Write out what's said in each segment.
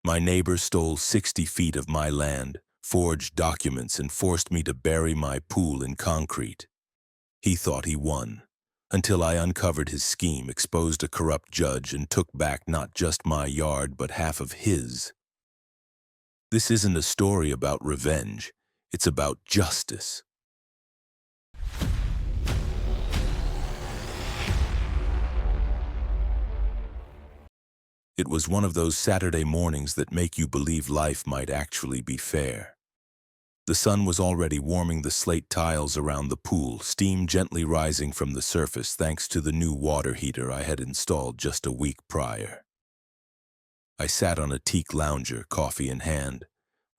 My neighbor stole 60 feet of my land, forged documents, and forced me to bury my pool in concrete. He thought he won, until I uncovered his scheme, exposed a corrupt judge, and took back not just my yard, but half of his. This isn't a story about revenge. It's about justice. It was one of those Saturday mornings that make you believe life might actually be fair. The sun was already warming the slate tiles around the pool, steam gently rising from the surface thanks to the new water heater I had installed just a week prior. I sat on a teak lounger, coffee in hand,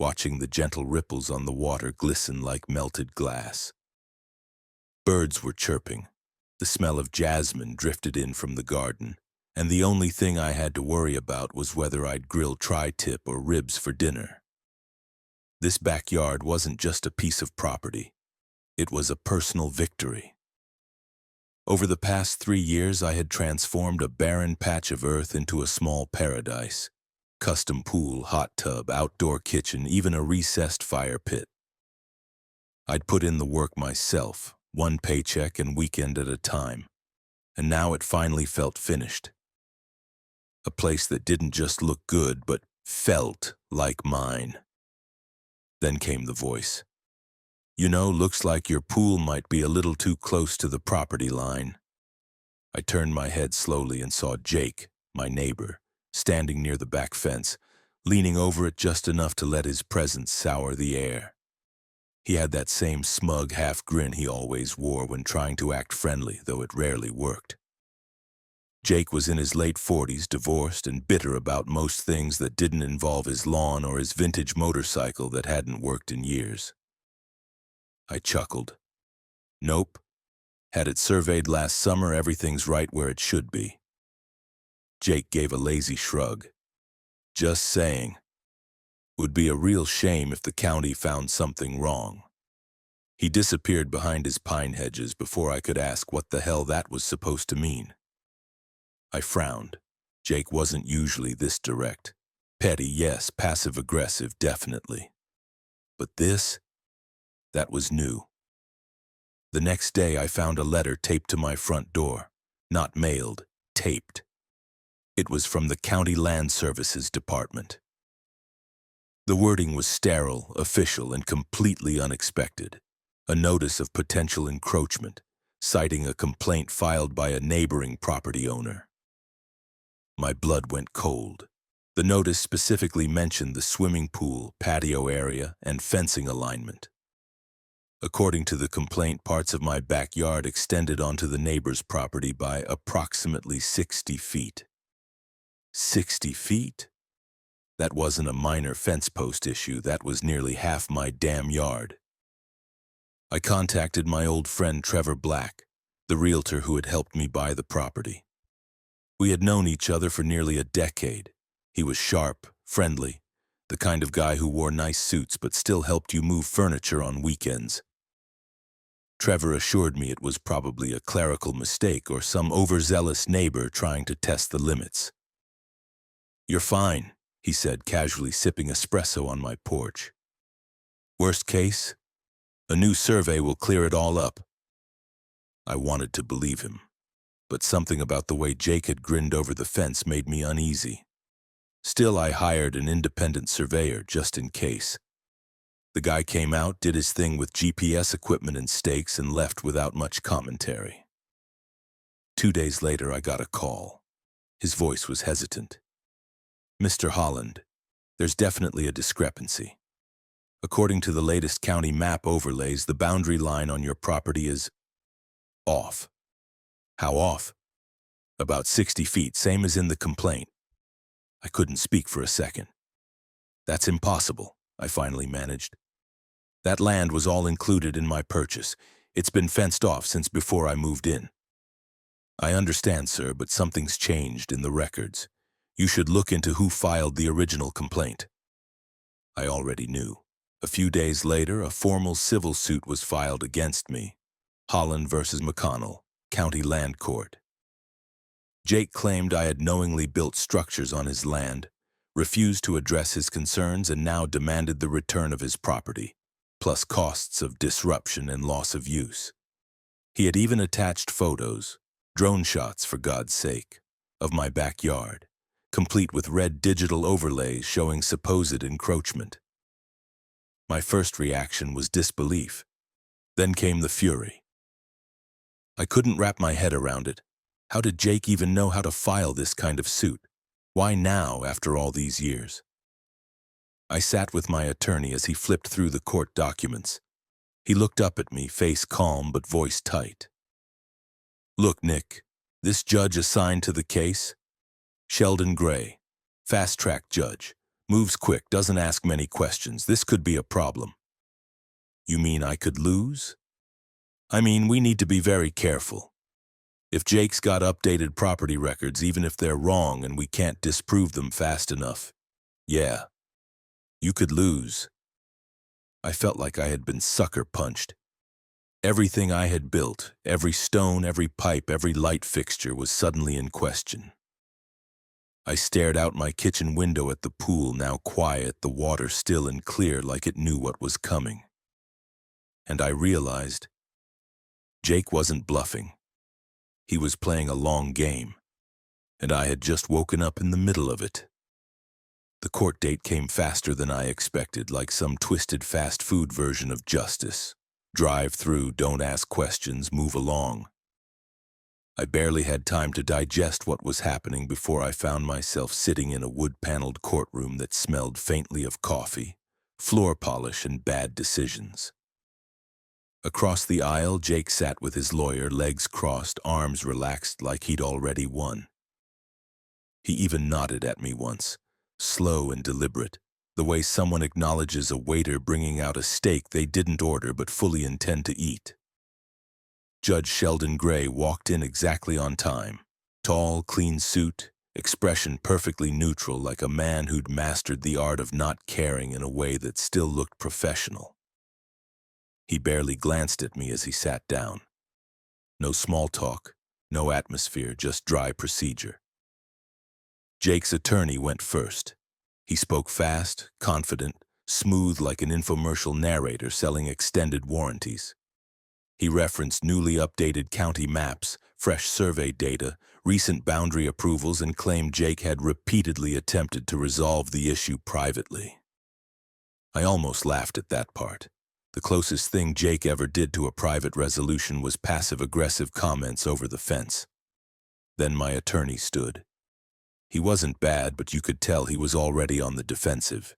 watching the gentle ripples on the water glisten like melted glass. Birds were chirping. The smell of jasmine drifted in from the garden, and the only thing I had to worry about was whether I'd grill tri-tip or ribs for dinner. This backyard wasn't just a piece of property. It was a personal victory. Over the past 3 years, I had transformed a barren patch of earth into a small paradise. Custom pool, hot tub, outdoor kitchen, even a recessed fire pit. I'd put in the work myself, one paycheck and weekend at a time, and now it finally felt finished. A place that didn't just look good, but felt like mine. Then came the voice. You know, looks like your pool might be a little too close to the property line. I turned my head slowly and saw Jake, my neighbor, standing near the back fence, leaning over it just enough to let his presence sour the air. He had that same smug half grin he always wore when trying to act friendly, though it rarely worked. Jake was in his late 40s, divorced and bitter about most things that didn't involve his lawn or his vintage motorcycle that hadn't worked in years. I chuckled. Nope. Had it surveyed last summer, everything's right where it should be. Jake gave a lazy shrug. Just saying. Would be a real shame if the county found something wrong. He disappeared behind his pine hedges before I could ask what the hell that was supposed to mean. I frowned. Jake wasn't usually this direct. Petty, yes. Passive-aggressive, definitely. But this? That was new. The next day, I found a letter taped to my front door. Not mailed, taped. It was from the County Land Services Department. The wording was sterile, official, and completely unexpected. A notice of potential encroachment, citing a complaint filed by a neighboring property owner. My blood went cold. The notice specifically mentioned the swimming pool, patio area, and fencing alignment. According to the complaint, parts of my backyard extended onto the neighbor's property by approximately 60 feet. 60 feet? That wasn't a minor fence post issue, that was nearly half my damn yard. I contacted my old friend Trevor Black, the realtor who had helped me buy the property. We had known each other for nearly a decade. He was sharp, friendly, the kind of guy who wore nice suits but still helped you move furniture on weekends. Trevor assured me it was probably a clerical mistake or some overzealous neighbor trying to test the limits. You're fine, he said, casually sipping espresso on my porch. Worst case? A new survey will clear it all up. I wanted to believe him, but something about the way Jake had grinned over the fence made me uneasy. Still, I hired an independent surveyor just in case. The guy came out, did his thing with GPS equipment and stakes, and left without much commentary. 2 days later, I got a call. His voice was hesitant. Mr. Holland, there's definitely a discrepancy. According to the latest county map overlays, the boundary line on your property is off. How off? About 60 feet, same as in the complaint. I couldn't speak for a second. That's impossible, I finally managed. That land was all included in my purchase. It's been fenced off since before I moved in. I understand, sir, but something's changed in the records. You should look into who filed the original complaint. I already knew. A few days later, a formal civil suit was filed against me. Holland versus McConnell, County Land Court. Jake claimed I had knowingly built structures on his land, refused to address his concerns, and now demanded the return of his property, plus costs of disruption and loss of use. He had even attached photos, drone shots for God's sake, of my backyard, complete with red digital overlays showing supposed encroachment. My first reaction was disbelief. Then came the fury. I couldn't wrap my head around it. How did Jake even know how to file this kind of suit? Why now, after all these years? I sat with my attorney as he flipped through the court documents. He looked up at me, face calm but voice tight. "Look, Nick, this judge assigned to the case, Sheldon Gray, fast-track judge, moves quick, doesn't ask many questions. This could be a problem." "You mean I could lose?" "I mean, we need to be very careful. If Jake's got updated property records, even if they're wrong and we can't disprove them fast enough, yeah, you could lose." I felt like I had been sucker punched. Everything I had built, every stone, every pipe, every light fixture was suddenly in question. I stared out my kitchen window at the pool, now quiet, the water still and clear like it knew what was coming. And I realized Jake wasn't bluffing. He was playing a long game, and I had just woken up in the middle of it. The court date came faster than I expected, like some twisted fast food version of justice. Drive through, don't ask questions, move along. I barely had time to digest what was happening before I found myself sitting in a wood-paneled courtroom that smelled faintly of coffee, floor polish, and bad decisions. Across the aisle, Jake sat with his lawyer, legs crossed, arms relaxed like he'd already won. He even nodded at me once, slow and deliberate, the way someone acknowledges a waiter bringing out a steak they didn't order but fully intend to eat. Judge Sheldon Gray walked in exactly on time. Tall, clean suit, expression perfectly neutral, like a man who'd mastered the art of not caring in a way that still looked professional. He barely glanced at me as he sat down. No small talk, no atmosphere, just dry procedure. Jake's attorney went first. He spoke fast, confident, smooth like an infomercial narrator selling extended warranties. He referenced newly updated county maps, fresh survey data, recent boundary approvals, and claimed Jake had repeatedly attempted to resolve the issue privately. I almost laughed at that part. The closest thing Jake ever did to a private resolution was passive-aggressive comments over the fence. Then my attorney stood. He wasn't bad, but you could tell he was already on the defensive.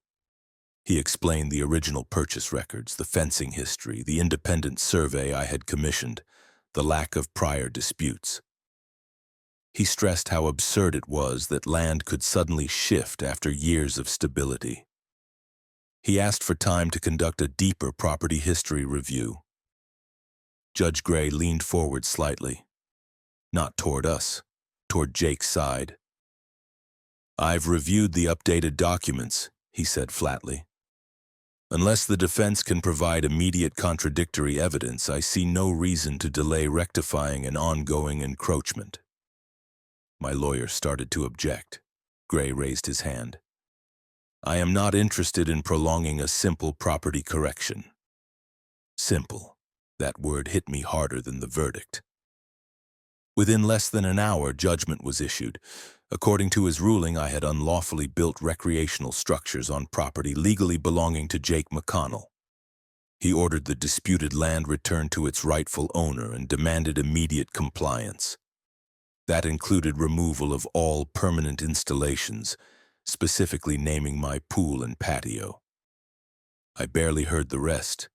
He explained the original purchase records, the fencing history, the independent survey I had commissioned, the lack of prior disputes. He stressed how absurd it was that land could suddenly shift after years of stability. He asked for time to conduct a deeper property history review. Judge Gray leaned forward slightly. Not toward us, toward Jake's side. "I've reviewed the updated documents," he said flatly. "Unless the defense can provide immediate contradictory evidence, I see no reason to delay rectifying an ongoing encroachment." My lawyer started to object. Gray raised his hand. "I am not interested in prolonging a simple property correction." Simple. That word hit me harder than the verdict. Within less than an hour, judgment was issued. According to his ruling, I had unlawfully built recreational structures on property legally belonging to Jake McConnell. He ordered the disputed land returned to its rightful owner and demanded immediate compliance. That included removal of all permanent installations, specifically naming my pool and patio. I barely heard the rest.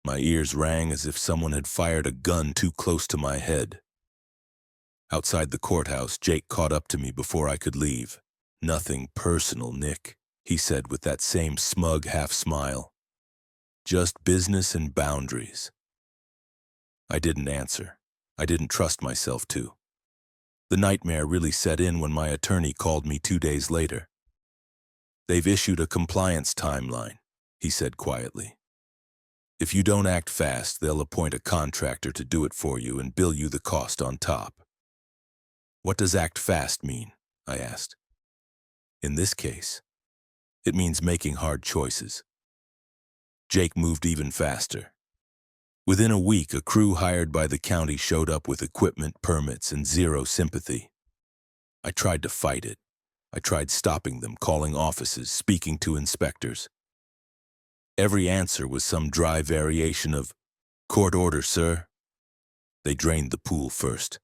My ears rang as if someone had fired a gun too close to my head. Outside the courthouse, Jake caught up to me before I could leave. "Nothing personal, Nick," he said with that same smug half-smile. "Just business and boundaries." I didn't answer. I didn't trust myself to. The nightmare really set in when my attorney called me 2 days later. "They've issued a compliance timeline," he said quietly. "If you don't act fast, they'll appoint a contractor to do it for you and bill you the cost on top." "What does act fast mean?" I asked. In this case, it means making hard choices. Jake moved even faster. Within a week, a crew hired by the county showed up with equipment, permits, and zero sympathy. I tried to fight it. I tried stopping them, calling offices, speaking to inspectors. Every answer was some dry variation of, "Court order, sir." They drained the pool first.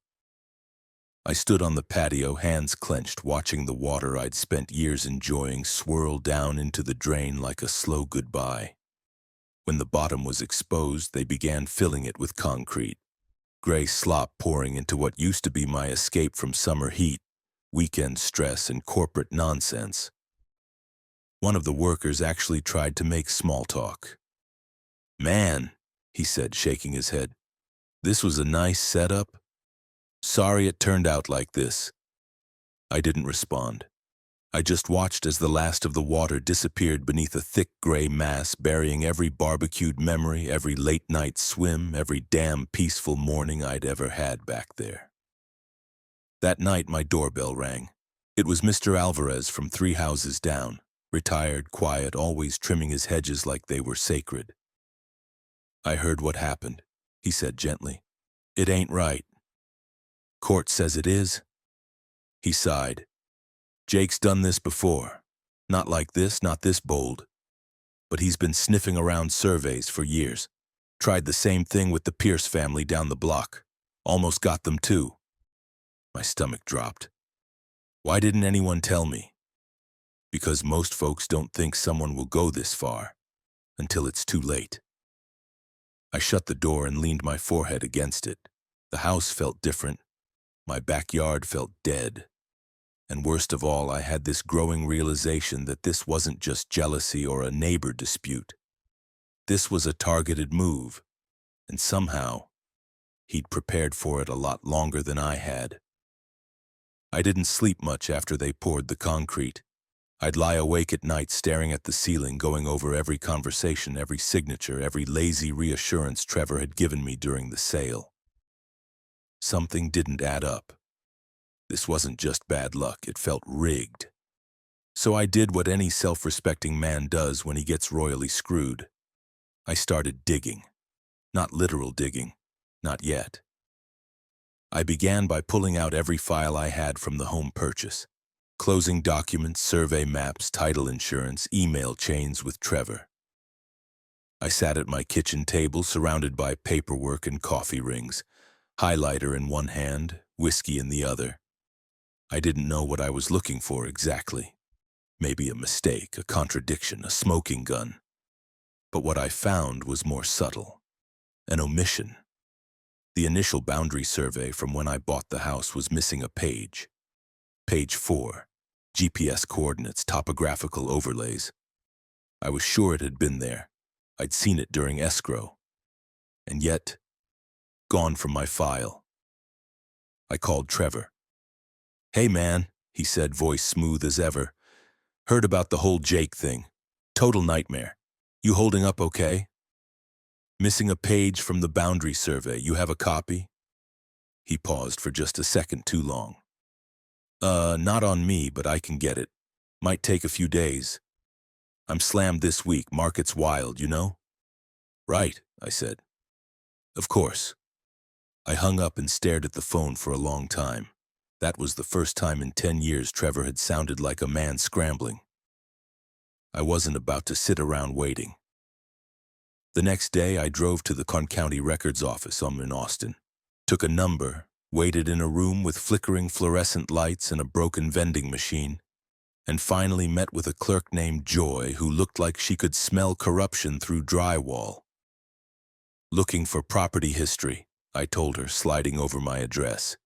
I stood on the patio, hands clenched, watching the water I'd spent years enjoying swirl down into the drain like a slow goodbye. When the bottom was exposed, they began filling it with concrete. Gray slop pouring into what used to be my escape from summer heat, weekend stress, and corporate nonsense. One of the workers actually tried to make small talk. "Man," he said, shaking his head, "this was a nice setup. Sorry it turned out like this." I didn't respond. I just watched as the last of the water disappeared beneath a thick gray mass, burying every barbecued memory, every late-night swim, every damn peaceful morning I'd ever had back there. That night, my doorbell rang. It was Mr. Alvarez from 3 houses down, retired, quiet, always trimming his hedges like they were sacred. "I heard what happened," he said gently. "It ain't right." "Court says it is." He sighed. "Jake's done this before. Not like this, not this bold. But he's been sniffing around surveys for years. Tried the same thing with the Pierce family down the block. Almost got them too." My stomach dropped. Why didn't anyone tell me? Because most folks don't think someone will go this far until it's too late. I shut the door and leaned my forehead against it. The house felt different. My backyard felt dead. And worst of all, I had this growing realization that this wasn't just jealousy or a neighbor dispute. This was a targeted move, and somehow, he'd prepared for it a lot longer than I had. I didn't sleep much after they poured the concrete. I'd lie awake at night staring at the ceiling, going over every conversation, every signature, every lazy reassurance Trevor had given me during the sale. Something didn't add up. This wasn't just bad luck, it felt rigged. So I did what any self-respecting man does when he gets royally screwed. I started digging. Not literal digging. Not yet. I began by pulling out every file I had from the home purchase. Closing documents, survey maps, title insurance, email chains with Trevor. I sat at my kitchen table surrounded by paperwork and coffee rings, highlighter in one hand, whiskey in the other. I didn't know what I was looking for exactly. Maybe a mistake, a contradiction, a smoking gun. But what I found was more subtle. An omission. The initial boundary survey from when I bought the house was missing a page. Page 4. GPS coordinates, topographical overlays. I was sure it had been there. I'd seen it during escrow. And yet, gone from my file. I called Trevor. "Hey man," he said, voice smooth as ever. "Heard about the whole Jake thing. Total nightmare. You holding up okay? Missing a page from the boundary survey. You have a copy?" He paused for just a second too long. Not on me, but I can get it. Might take a few days. I'm slammed this week. Market's wild, you know?" "Right," I said. "Of course." I hung up and stared at the phone for a long time. That was the first time in 10 years Trevor had sounded like a man scrambling. I wasn't about to sit around waiting. The next day, I drove to the County Records office in Austin, took a number, waited in a room with flickering fluorescent lights and a broken vending machine, and finally met with a clerk named Joy who looked like she could smell corruption through drywall. "Looking for property history," I told her, sliding over my address.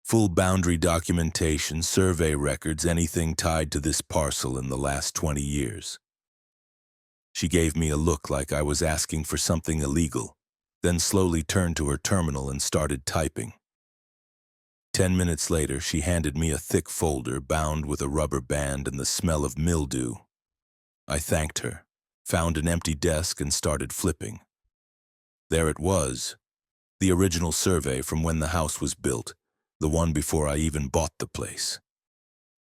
"Full boundary documentation, survey records, anything tied to this parcel in the last 20 years. She gave me a look like I was asking for something illegal, then slowly turned to her terminal and started typing. 10 minutes later, she handed me a thick folder bound with a rubber band and the smell of mildew. I thanked her, found an empty desk and started flipping. There it was, the original survey from when the house was built, the one before I even bought the place.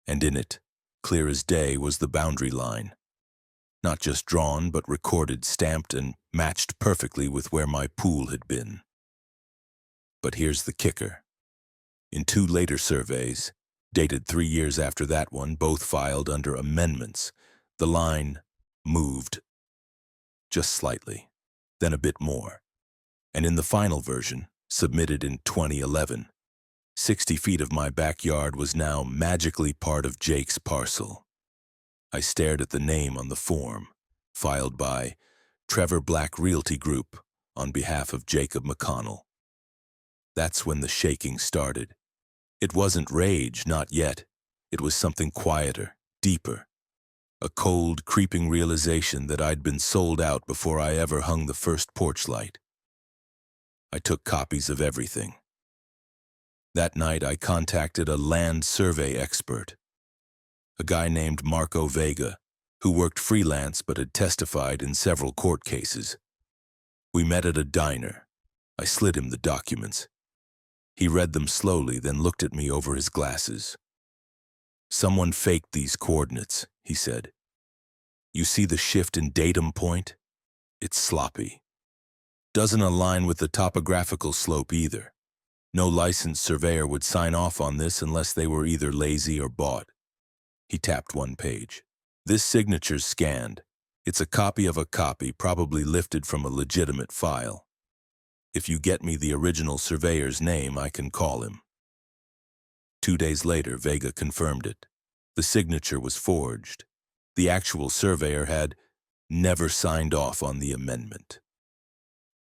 And in it, clear as day was the boundary line. Not just drawn, but recorded, stamped, and matched perfectly with where my pool had been. But here's the kicker. In two later surveys, dated 3 years after that one, both filed under amendments, the line moved just slightly, then a bit more. And in the final version, submitted in 2011, 60 feet of my backyard was now magically part of Jake's parcel. I stared at the name on the form, filed by Trevor Black Realty Group on behalf of Jacob McConnell. That's when the shaking started. It wasn't rage, not yet. It was something quieter, deeper. A cold, creeping realization that I'd been sold out before I ever hung the first porch light. I took copies of everything. That night I contacted a land survey expert, a guy named Marco Vega, who worked freelance but had testified in several court cases. We met at a diner. I slid him the documents. He read them slowly, then looked at me over his glasses. "Someone faked these coordinates," he said. "You see the shift in datum point? It's sloppy. Doesn't align with the topographical slope either. No licensed surveyor would sign off on this unless they were either lazy or bought." He tapped one page. "This signature's scanned. It's a copy of a copy, probably lifted from a legitimate file. If you get me the original surveyor's name, I can call him." 2 days later, Vega confirmed it. The signature was forged. The actual surveyor had never signed off on the amendment.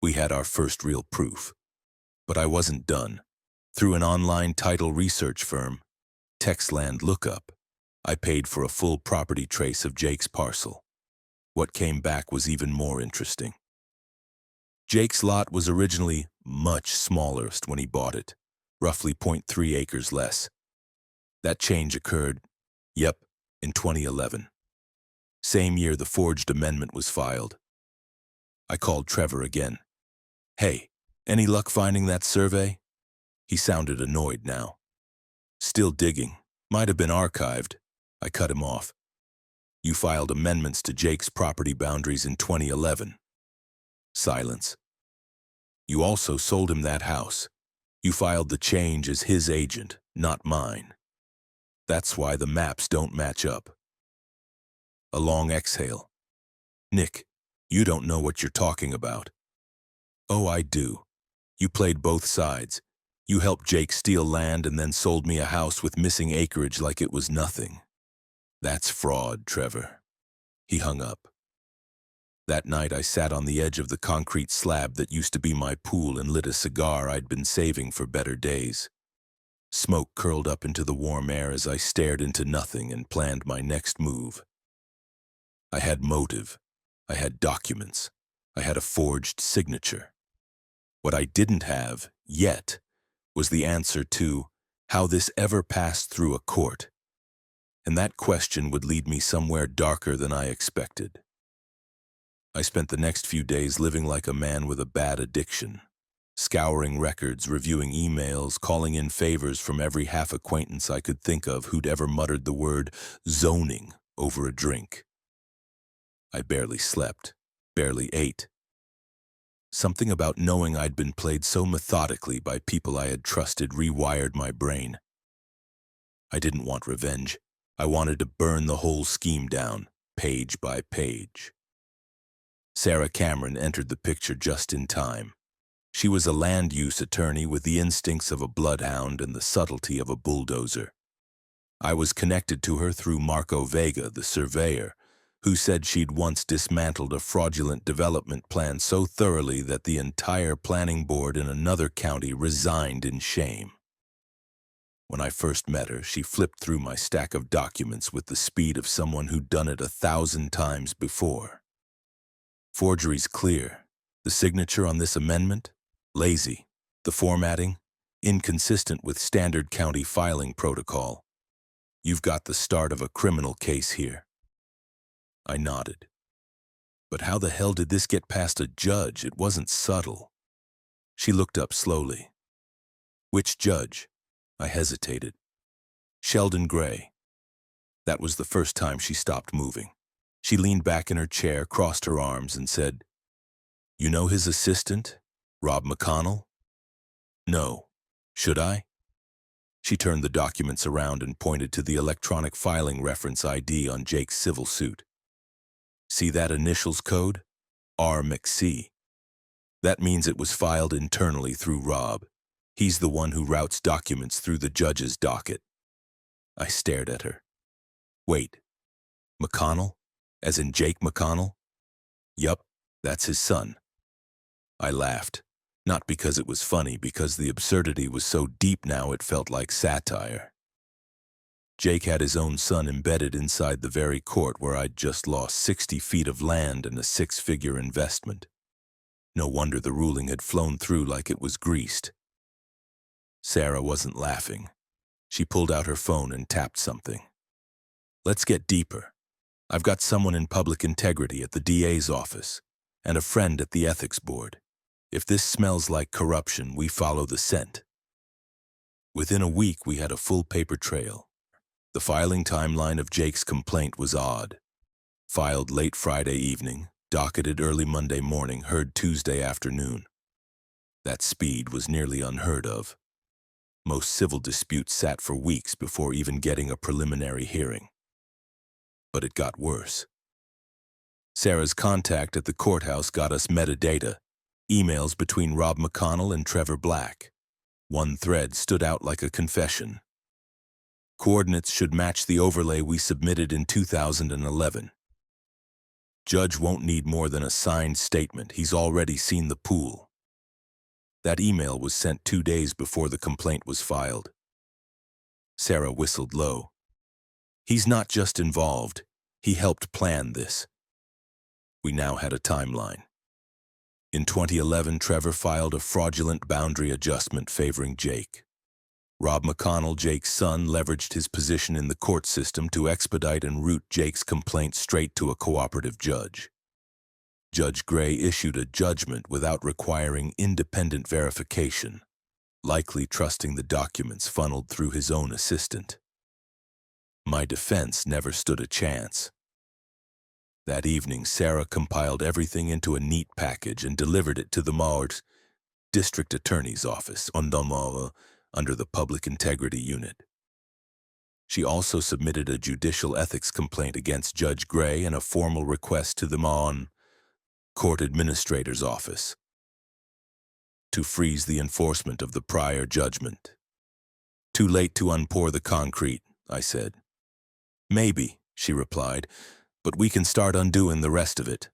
We had our first real proof. But I wasn't done. Through an online title research firm, Textland Lookup, I paid for a full property trace of Jake's parcel. What came back was even more interesting. Jake's lot was originally much smaller when he bought it, roughly 0.3 acres less. That change occurred, in 2011. Same year the forged amendment was filed. I called Trevor again. "Hey, any luck finding that survey?" He sounded annoyed now. "Still digging. Might have been archived." I cut him off. "You filed amendments to Jake's property boundaries in 2011. Silence. "You also sold him that house. You filed the change as his agent, not mine. That's why the maps don't match up." A long exhale. "Nick, you don't know what you're talking about." "Oh, I do. You played both sides. You helped Jake steal land and then sold me a house with missing acreage like it was nothing. That's fraud, Trevor." He hung up. That night I sat on the edge of the concrete slab that used to be my pool and lit a cigar I'd been saving for better days. Smoke curled up into the warm air as I stared into nothing and planned my next move. I had motive. I had documents. I had a forged signature. What I didn't have, yet, was the answer to how this ever passed through a court. And that question would lead me somewhere darker than I expected. I spent the next few days living like a man with a bad addiction, scouring records, reviewing emails, calling in favors from every half-acquaintance I could think of who'd ever muttered the word zoning over a drink. I barely slept, barely ate. Something about knowing I'd been played so methodically by people I had trusted rewired my brain. I didn't want revenge. I wanted to burn the whole scheme down, page by page. Sarah Cameron entered the picture just in time. She was a land use attorney with the instincts of a bloodhound and the subtlety of a bulldozer. I was connected to her through Marco Vega, the surveyor, who said she'd once dismantled a fraudulent development plan so thoroughly that the entire planning board in another county resigned in shame. When I first met her, she flipped through my stack of documents with the speed of someone who'd done it 1,000 times before. Forgery's clear. The signature on this amendment? Lazy. The formatting? Inconsistent with standard county filing protocol. You've got the start of a criminal case here. I nodded. But how the hell did this get past a judge? It wasn't subtle. She looked up slowly. Which judge? I hesitated. Sheldon Gray. That was the first time she stopped moving. She leaned back in her chair, crossed her arms, and said, "You know his assistant, Rob McConnell?" "No. Should I?" She turned the documents around and pointed to the electronic filing reference ID on Jake's civil suit. "See that initials code? R. McC. That means it was filed internally through Rob. He's the one who routes documents through the judge's docket." I stared at her. "Wait, McConnell? As in Jake McConnell?" "Yup, that's his son." I laughed, not because it was funny, because the absurdity was so deep now it felt like satire. Jake had his own son embedded inside the very court where I'd just lost 60 feet of land and a six-figure investment. No wonder the ruling had flown through like it was greased. Sarah wasn't laughing. She pulled out her phone and tapped something. "Let's get deeper. I've got someone in public integrity at the DA's office and a friend at the ethics board. If this smells like corruption, we follow the scent." Within a week, we had a full paper trail. The filing timeline of Jake's complaint was odd. Filed late Friday evening, docketed early Monday morning, heard Tuesday afternoon. That speed was nearly unheard of. Most civil disputes sat for weeks before even getting a preliminary hearing. But it got worse. Sarah's contact at the courthouse got us metadata, emails between Rob McConnell and Trevor Black. One thread stood out like a confession. Coordinates should match the overlay we submitted in 2011. "Judge won't need more than a signed statement. He's already seen the pool." That email was sent 2 days before the complaint was filed. Sarah whistled low. "He's not just involved. He helped plan this." We now had a timeline. In 2011, Trevor filed a fraudulent boundary adjustment favoring Jake. Rob McConnell, Jake's son, leveraged his position in the court system to expedite and route Jake's complaint straight to a cooperative judge. Judge Gray issued a judgment without requiring independent verification, likely trusting the documents funneled through his own assistant. My defense never stood a chance. That evening, Sarah compiled everything into a neat package and delivered it to the Maur's district attorney's office under the Public Integrity Unit. She also submitted a judicial ethics complaint against Judge Gray and a formal request to the court administrator's office to freeze the enforcement of the prior judgment. "Too late to unpour the concrete," I said. "Maybe," she replied, "but we can start undoing the rest of it."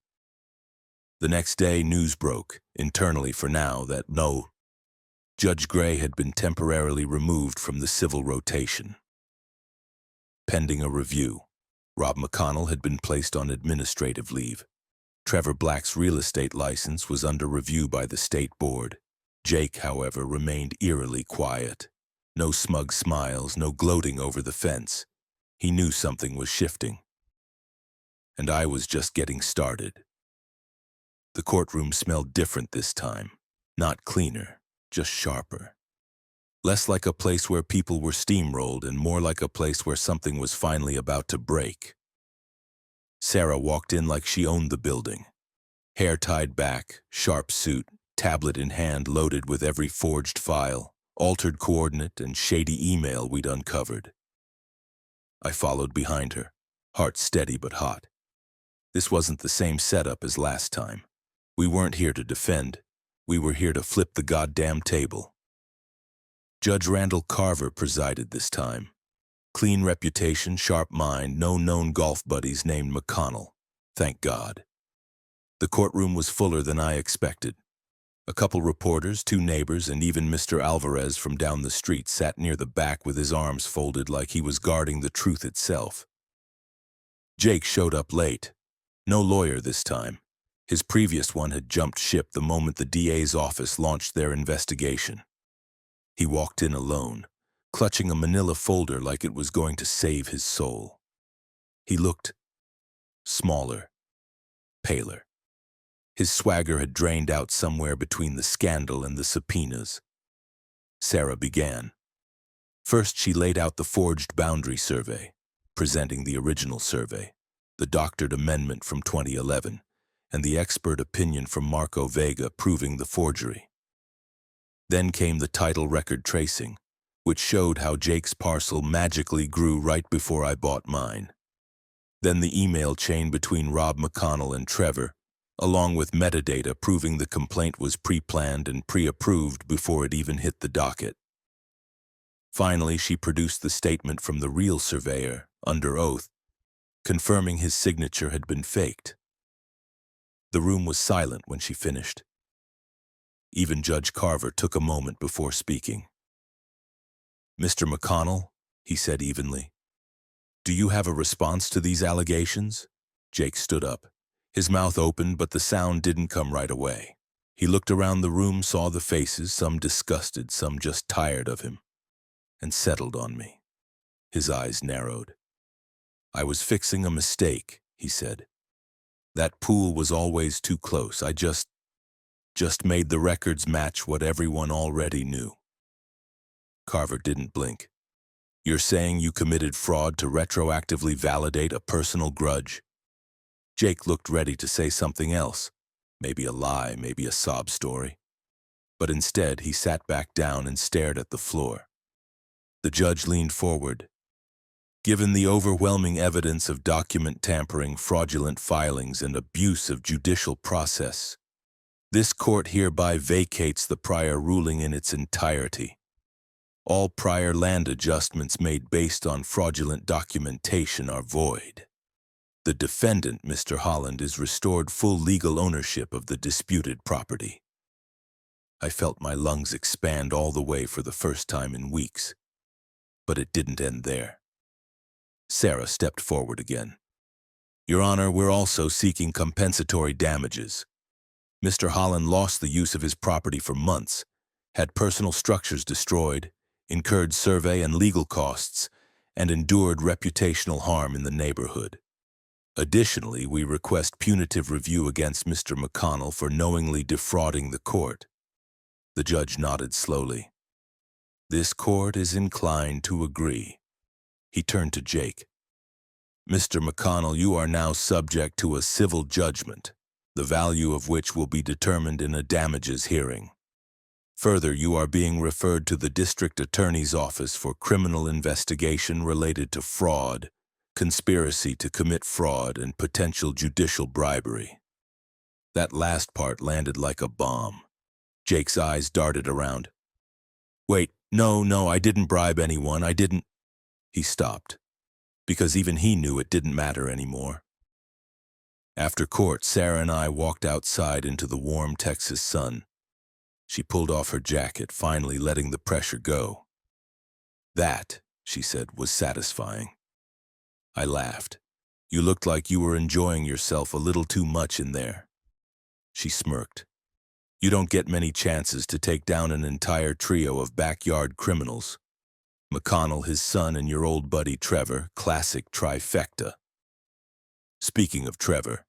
The next day, news broke, internally for now, that Judge Gray had been temporarily removed from the civil rotation. Pending a review, Rob McConnell had been placed on administrative leave. Trevor Black's real estate license was under review by the state board. Jake, however, remained eerily quiet. No smug smiles, no gloating over the fence. He knew something was shifting. And I was just getting started. The courtroom smelled different this time. Not cleaner, just sharper. Less like a place where people were steamrolled and more like a place where something was finally about to break. Sarah walked in like she owned the building. Hair tied back, sharp suit, tablet in hand loaded with every forged file, altered coordinate, and shady email we'd uncovered. I followed behind her, heart steady but hot. This wasn't the same setup as last time. We weren't here to defend. We were here to flip the goddamn table. Judge Randall Carver presided this time. Clean reputation, sharp mind, no known golf buddies named McConnell. Thank God. The courtroom was fuller than I expected. A couple reporters, 2 neighbors, and even Mr. Alvarez from down the street sat near the back with his arms folded like he was guarding the truth itself. Jake showed up late. No lawyer this time. His previous one had jumped ship the moment the DA's office launched their investigation. He walked in alone, clutching a manila folder like it was going to save his soul. He looked smaller, paler. His swagger had drained out somewhere between the scandal and the subpoenas. Sarah began. First, she laid out the forged boundary survey. presenting the original survey, the doctored amendment from 2011, and the expert opinion from Marco Vega proving the forgery. Then came the title record tracing, which showed how Jake's parcel magically grew right before I bought mine. Then the email chain between Rob McConnell and Trevor, along with metadata proving the complaint was pre-planned and pre-approved before it even hit the docket. Finally, she produced the statement from the real surveyor, under oath, confirming his signature had been faked. The room was silent when she finished. Even Judge Carver took a moment before speaking. "Mr. McConnell," he said evenly, "do you have a response to these allegations?" Jake stood up. His mouth opened, but the sound didn't come right away. He looked around the room, saw the faces, some disgusted, some just tired of him, and settled on me. His eyes narrowed. "I was fixing a mistake," he said. "That pool was always too close. I just made the records match what everyone already knew." Carver didn't blink. "You're saying you committed fraud to retroactively validate a personal grudge?" Jake looked ready to say something else, maybe a lie, maybe a sob story. But instead, he sat back down and stared at the floor. The judge leaned forward. "Given the overwhelming evidence of document tampering, fraudulent filings, and abuse of judicial process, this court hereby vacates the prior ruling in its entirety. All prior land adjustments made based on fraudulent documentation are void. The defendant, Mr. Holland, is restored full legal ownership of the disputed property." I felt my lungs expand all the way for the first time in weeks. But it didn't end there. Sarah stepped forward again. "Your Honor, we're also seeking compensatory damages. Mr. Holland lost the use of his property for months, had personal structures destroyed, incurred survey and legal costs, and endured reputational harm in the neighborhood. Additionally, we request punitive review against Mr. McConnell for knowingly defrauding the court." The judge nodded slowly. "This court is inclined to agree." He turned to Jake. "Mr. McConnell, you are now subject to a civil judgment, the value of which will be determined in a damages hearing. Further, you are being referred to the district attorney's office for criminal investigation related to fraud, conspiracy to commit fraud, and potential judicial bribery." That last part landed like a bomb. Jake's eyes darted around. "Wait, no, I didn't bribe anyone, I didn't—" He stopped, because even he knew it didn't matter anymore. After court, Sarah and I walked outside into the warm Texas sun. She pulled off her jacket, finally letting the pressure go. "That," she said, "was satisfying." I laughed. "You looked like you were enjoying yourself a little too much in there." She smirked. "You don't get many chances to take down an entire trio of backyard criminals. McConnell, his son, and your old buddy Trevor, classic trifecta." Speaking of Trevor,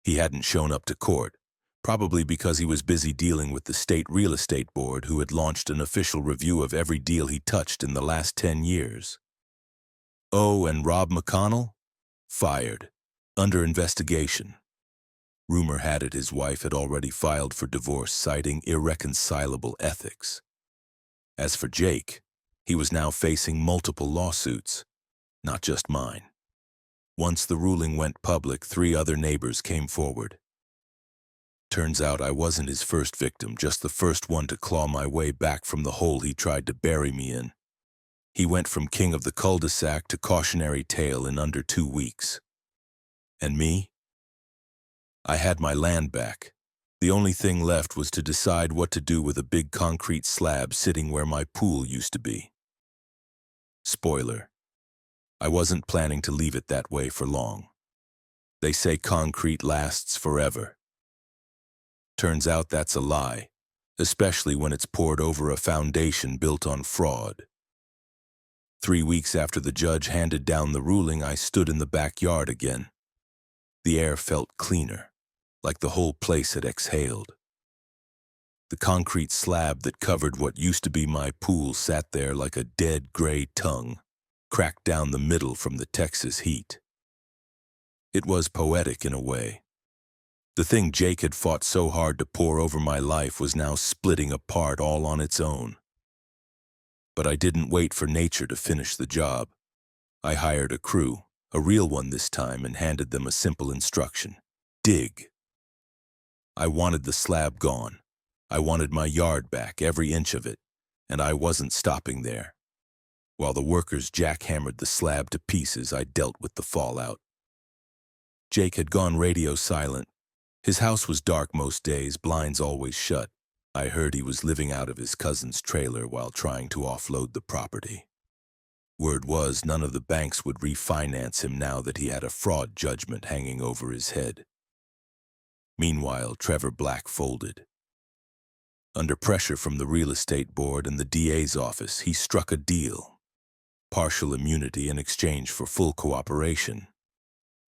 he hadn't shown up to court, probably because he was busy dealing with the state real estate board, who had launched an official review of every deal he touched in the last 10 years. Oh, and Rob McConnell? Fired. Under investigation. Rumor had it his wife had already filed for divorce, citing irreconcilable ethics. As for Jake, he was now facing multiple lawsuits, not just mine. Once the ruling went public, 3 other neighbors came forward. Turns out I wasn't his first victim, just the first one to claw my way back from the hole he tried to bury me in. He went from king of the cul-de-sac to cautionary tale in under 2 weeks. And me? I had my land back. The only thing left was to decide what to do with a big concrete slab sitting where my pool used to be. Spoiler: I wasn't planning to leave it that way for long. They say concrete lasts forever. Turns out that's a lie, especially when it's poured over a foundation built on fraud. 3 weeks after the judge handed down the ruling, I stood in the backyard again. The air felt cleaner, like the whole place had exhaled. The concrete slab that covered what used to be my pool sat there like a dead gray tongue, cracked down the middle from the Texas heat. It was poetic in a way. The thing Jake had fought so hard to pour over my life was now splitting apart all on its own. But I didn't wait for nature to finish the job. I hired a crew, a real one this time, and handed them a simple instruction: dig. I wanted the slab gone. I wanted my yard back, every inch of it, and I wasn't stopping there. While the workers jackhammered the slab to pieces, I dealt with the fallout. Jake had gone radio silent. His house was dark most days, blinds always shut. I heard he was living out of his cousin's trailer while trying to offload the property. Word was none of the banks would refinance him now that he had a fraud judgment hanging over his head. Meanwhile, Trevor Black folded. Under pressure from the real estate board and the DA's office, he struck a deal: partial immunity in exchange for full cooperation.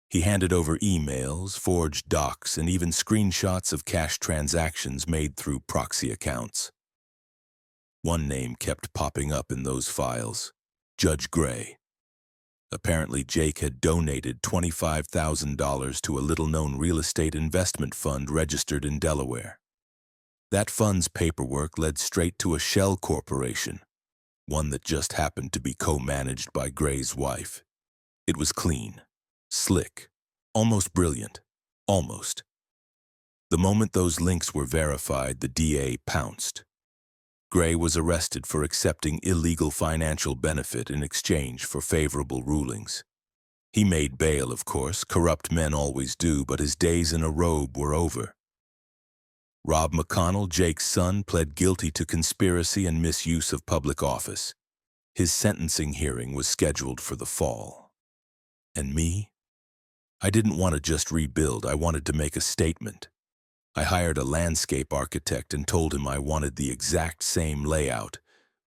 He handed over emails, forged docs, and even screenshots of cash transactions made through proxy accounts. One name kept popping up in those files: Judge Gray. Apparently, Jake had donated $25,000 to a little-known real estate investment fund registered in Delaware. That fund's paperwork led straight to a shell corporation, one that just happened to be co-managed by Gray's wife. It was clean, slick, almost brilliant, almost. The moment those links were verified, the DA pounced. Gray was arrested for accepting illegal financial benefit in exchange for favorable rulings. He made bail, of course. Corrupt men always do, but his days in a robe were over. Rob McConnell, Jake's son, pled guilty to conspiracy and misuse of public office. His sentencing hearing was scheduled for the fall. And me? I didn't want to just rebuild, I wanted to make a statement. I hired a landscape architect and told him I wanted the exact same layout: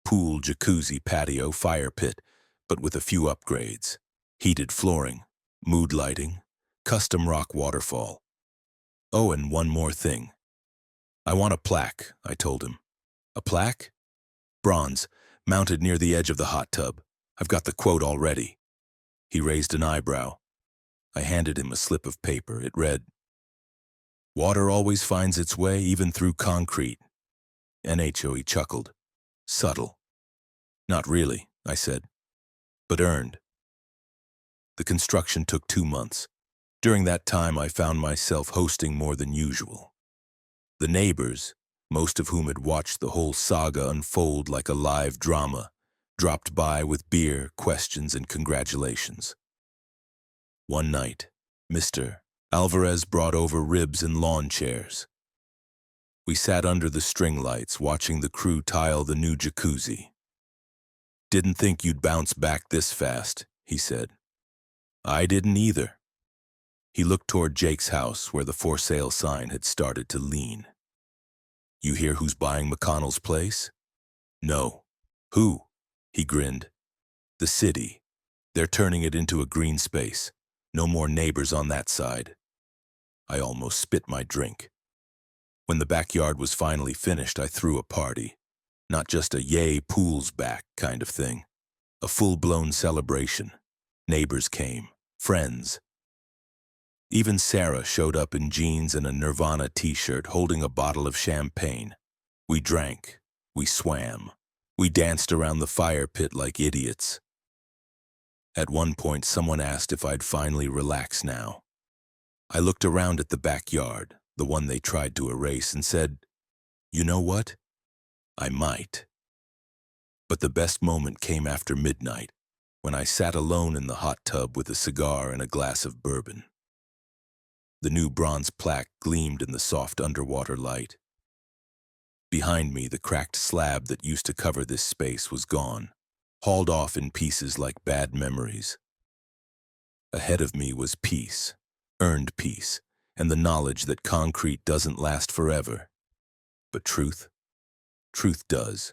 pool, jacuzzi, patio, fire pit, but with a few upgrades: heated flooring, mood lighting, custom rock waterfall. Oh, and one more thing. I want a plaque, I told him. A plaque? Bronze, mounted near the edge of the hot tub. I've got the quote already. He raised an eyebrow. I handed him a slip of paper. It read, "Water always finds its way, even through concrete." NHO, he chuckled. Subtle. Not really, I said, but earned. The construction took 2 months. During that time, I found myself hosting more than usual. The neighbors, most of whom had watched the whole saga unfold like a live drama, dropped by with beer, questions, and congratulations. One night, Mr. Alvarez brought over ribs and lawn chairs. We sat under the string lights, watching the crew tile the new jacuzzi. "Didn't think you'd bounce back this fast," he said. "I didn't either." He looked toward Jake's house, where the for sale sign had started to lean. "You hear who's buying McConnell's place?" "No." "Who?" He grinned. "The city. They're turning it into a green space. No more neighbors on that side." I almost spit my drink. When the backyard was finally finished, I threw a party. Not just a "yay, pool's back" kind of thing. A full-blown celebration. Neighbors came. Friends. Even Sarah showed up in jeans and a Nirvana t-shirt, holding a bottle of champagne. We drank. We swam. We danced around the fire pit like idiots. At one point, someone asked if I'd finally relax now. I looked around at the backyard, the one they tried to erase, and said, "You know what? I might." But the best moment came after midnight, when I sat alone in the hot tub with a cigar and a glass of bourbon. The new bronze plaque gleamed in the soft underwater light. Behind me, the cracked slab that used to cover this space was gone, hauled off in pieces like bad memories. Ahead of me was peace, earned peace, and the knowledge that concrete doesn't last forever. But truth? Truth does.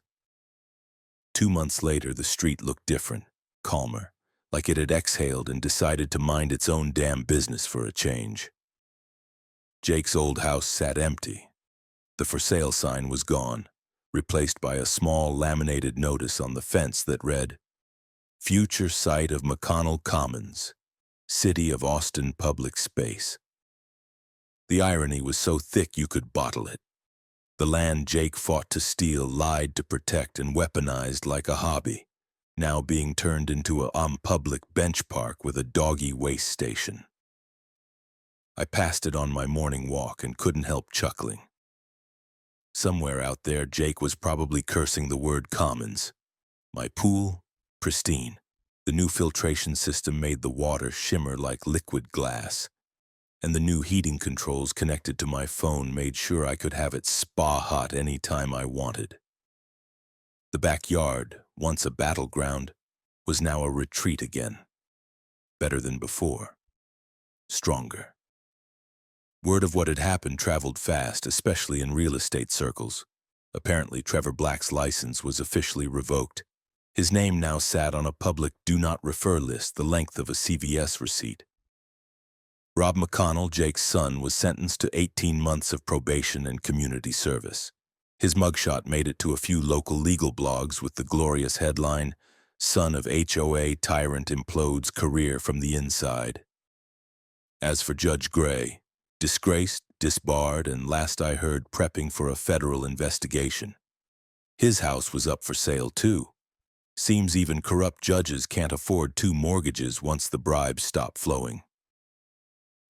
2 months later, the street looked different, calmer, like it had exhaled and decided to mind its own damn business for a change. Jake's old house sat empty. The for sale sign was gone, replaced by a small laminated notice on the fence that read, future site of McConnell Commons, City of Austin Public Space. The irony was so thick you could bottle it. The land Jake fought to steal, lied to protect, and weaponized like a hobby, now being turned into a public bench park with a doggy waste station. I passed it on my morning walk and couldn't help chuckling. Somewhere out there, Jake was probably cursing the word commons. My pool, pristine. The new filtration system made the water shimmer like liquid glass, and the new heating controls connected to my phone made sure I could have it spa hot any time I wanted. The backyard, once a battleground, was now a retreat again. Better than before. Stronger. Word of what had happened traveled fast, especially in real estate circles. Apparently, Trevor Black's license was officially revoked. His name now sat on a public do not refer list the length of a CVS receipt. Rob McConnell, Jake's son, was sentenced to 18 months of probation and community service. His mugshot made it to a few local legal blogs with the glorious headline, "Son of HOA Tyrant Implodes Career from the Inside." As for Judge Gray, disgraced, disbarred, and last I heard prepping for a federal investigation. His house was up for sale too. Seems even corrupt judges can't afford 2 mortgages once the bribes stop flowing.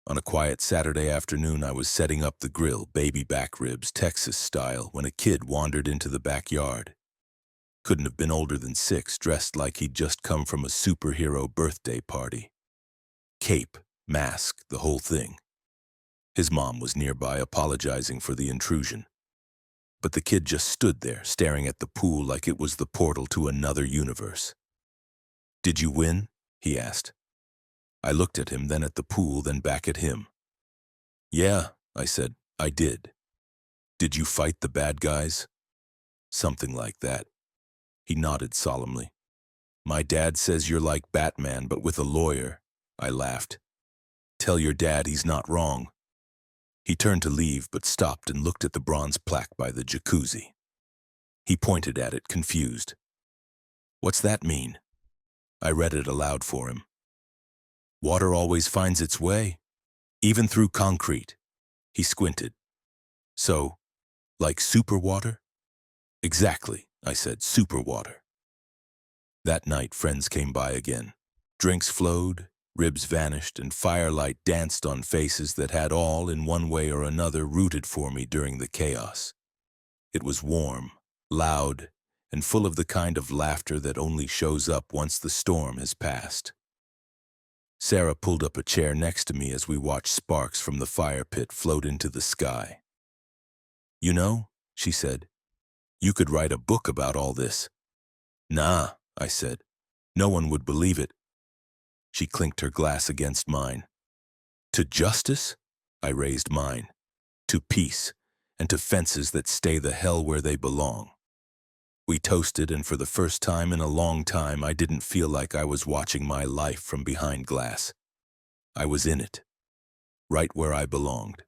On a quiet Saturday afternoon, I was setting up the grill, baby back ribs, Texas style, when a kid wandered into the backyard. Couldn't have been older than 6, dressed like he'd just come from a superhero birthday party. Cape, mask, the whole thing. His mom was nearby, apologizing for the intrusion. But the kid just stood there, staring at the pool like it was the portal to another universe. "Did you win?" he asked. I looked at him, then at the pool, then back at him. "Yeah," I said, "I did." "Did you fight the bad guys?" "Something like that." He nodded solemnly. "My dad says you're like Batman, but with a lawyer." I laughed. "Tell your dad he's not wrong." He turned to leave, but stopped and looked at the bronze plaque by the jacuzzi. He pointed at it, confused. "What's that mean?" I read it aloud for him. "Water always finds its way, even through concrete." He squinted. "So, like super water?" "Exactly," I said, "super water." That night, friends came by again. Drinks flowed, ribs vanished, and firelight danced on faces that had all, in one way or another, rooted for me during the chaos. It was warm, loud, and full of the kind of laughter that only shows up once the storm has passed. Sarah pulled up a chair next to me as we watched sparks from the fire pit float into the sky. "You know," she said, "you could write a book about all this." "Nah," I said, "no one would believe it." She clinked her glass against mine. "To justice?" I raised mine. "To peace, and to fences that stay the hell where they belong." We toasted, and for the first time in a long time, I didn't feel like I was watching my life from behind glass. I was in it, right where I belonged.